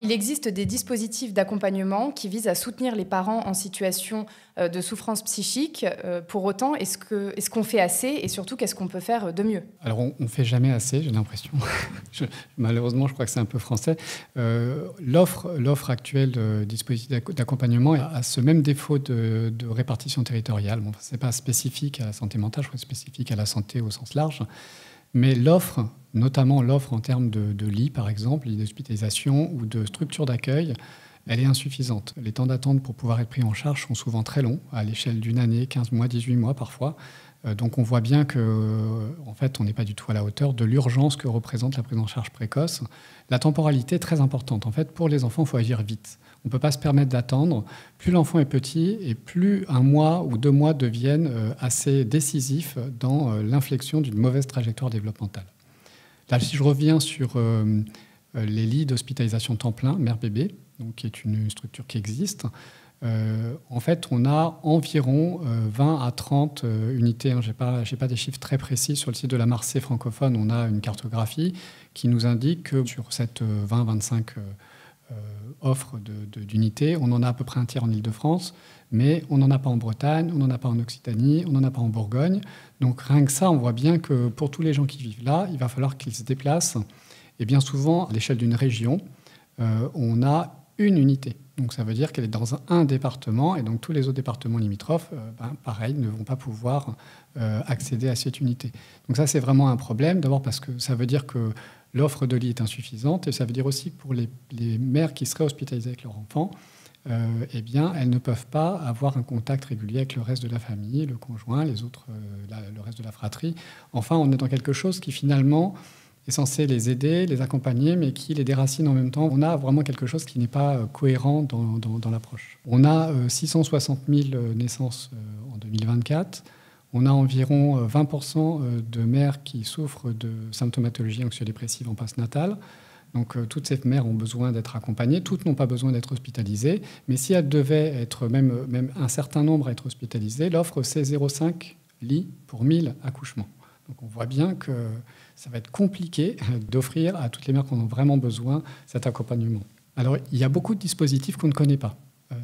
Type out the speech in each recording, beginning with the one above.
Il existe des dispositifs d'accompagnement qui visent à soutenir les parents en situation de souffrance psychique. Pour autant, est-ce qu'on fait assez et surtout, qu'est-ce qu'on peut faire de mieux? Alors, on ne fait jamais assez, j'ai l'impression. Malheureusement, je crois que c'est un peu français. L'offre actuelle de dispositifs d'accompagnement a ce même défaut de répartition territoriale. Bon, ce n'est pas spécifique à la santé mentale, je crois que c'est spécifique à la santé au sens large. Mais l'offre, notamment l'offre en termes de lits, par exemple, lits d'hospitalisation ou de structures d'accueil, elle est insuffisante. Les temps d'attente pour pouvoir être pris en charge sont souvent très longs, à l'échelle d'une année, 15 mois, 18 mois parfois. Donc on voit bien qu'en fait, on n'est pas du tout à la hauteur de l'urgence que représente la prise en charge précoce. La temporalité est très importante. En fait, pour les enfants, il faut agir vite. On ne peut pas se permettre d'attendre. Plus l'enfant est petit et plus 1 mois ou 2 mois deviennent assez décisifs dans l'inflexion d'une mauvaise trajectoire développementale. Là, si je reviens sur les lits d'hospitalisation temps plein, mère-bébé, qui est une structure qui existe, en fait, on a environ 20 à 30 unités. Je n'ai pas des chiffres très précis. Sur le site de la Marseille francophone, on a une cartographie qui nous indique que sur cette 20-25 offres d'unités, on en a à peu près un tiers en Île-de-France, mais on n'en a pas en Bretagne, on n'en a pas en Occitanie, on n'en a pas en Bourgogne. Donc rien que ça, on voit bien que pour tous les gens qui vivent là, il va falloir qu'ils se déplacent. Et bien souvent, à l'échelle d'une région, on a une unité. Donc ça veut dire qu'elle est dans un département, et donc tous les autres départements limitrophes, pareil, ne vont pas pouvoir accéder à cette unité. Donc ça, c'est vraiment un problème, d'abord parce que ça veut dire que l'offre de lit est insuffisante, et ça veut dire aussi que pour les mères qui seraient hospitalisées avec leur enfant, eh bien, elles ne peuvent pas avoir un contact régulier avec le reste de la famille, le conjoint, les autres, le reste de la fratrie. Enfin, on est dans quelque chose qui finalement est censé les aider, les accompagner, mais qui les déracine en même temps. On a vraiment quelque chose qui n'est pas cohérent dans l'approche. On a 660 000 naissances en 2024. On a environ 20% de mères qui souffrent de symptomatologie anxio-dépressive en passe natale. Donc toutes ces mères ont besoin d'être accompagnées. Toutes n'ont pas besoin d'être hospitalisées. Mais si elles devaient être même un certain nombre à être hospitalisées, l'offre, c'est 0,5 lits pour 1000 accouchements. Donc on voit bien que ça va être compliqué d'offrir à toutes les mères qui en ont vraiment besoin cet accompagnement. Alors, il y a beaucoup de dispositifs qu'on ne connaît pas.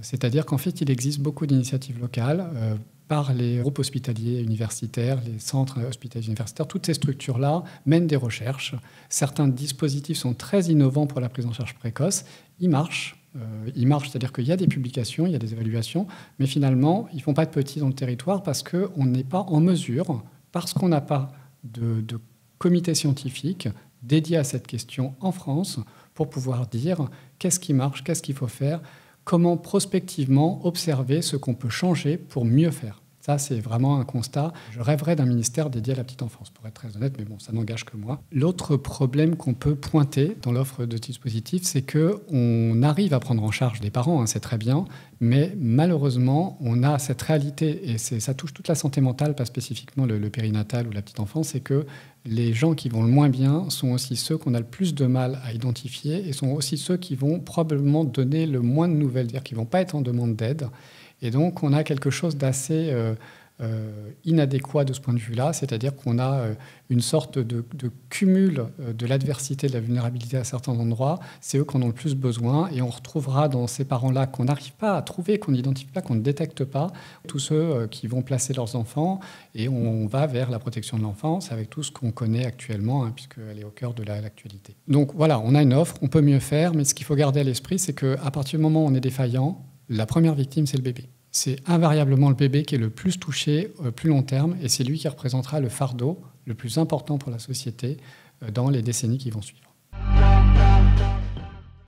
C'est-à-dire qu'en fait, il existe beaucoup d'initiatives locales par les groupes hospitaliers universitaires, les centres hospitaliers universitaires. Toutes ces structures-là mènent des recherches. Certains dispositifs sont très innovants pour la prise en charge précoce. Ils marchent, c'est-à-dire qu'il y a des publications, il y a des évaluations, mais finalement, ils ne font pas de petits dans le territoire parce qu'on n'est pas en mesure, parce qu'on n'a pas de comité scientifique dédié à cette question en France pour pouvoir dire qu'est-ce qui marche, qu'est-ce qu'il faut faire, comment prospectivement observer ce qu'on peut changer pour mieux faire. Ça, c'est vraiment un constat. Je rêverais d'un ministère dédié à la petite enfance, pour être très honnête, mais bon, ça n'engage que moi. L'autre problème qu'on peut pointer dans l'offre de dispositifs, c'est qu'on arrive à prendre en charge les parents, c'est très bien, mais malheureusement, on a cette réalité, et ça touche toute la santé mentale, pas spécifiquement le périnatal ou la petite enfance, c'est que les gens qui vont le moins bien sont aussi ceux qu'on a le plus de mal à identifier et sont aussi ceux qui vont probablement donner le moins de nouvelles, c'est-à-dire qu'ils ne vont pas être en demande d'aide. Et donc, on a quelque chose d'assez inadéquat de ce point de vue-là, c'est-à-dire qu'on a une sorte de cumul de l'adversité, de la vulnérabilité à certains endroits. C'est eux qui en ont le plus besoin. Et on retrouvera dans ces parents-là qu'on n'arrive pas à trouver, qu'on n'identifie pas, qu'on ne détecte pas, tous ceux qui vont placer leurs enfants. Et on va vers la protection de l'enfance avec tout ce qu'on connaît actuellement, puisqu'elle est au cœur de l'actualité. Donc voilà, on a une offre, on peut mieux faire, mais ce qu'il faut garder à l'esprit, c'est qu'à partir du moment où on est défaillant, la première victime, c'est le bébé. C'est invariablement le bébé qui est le plus touché plus long terme et c'est lui qui représentera le fardeau le plus important pour la société dans les décennies qui vont suivre.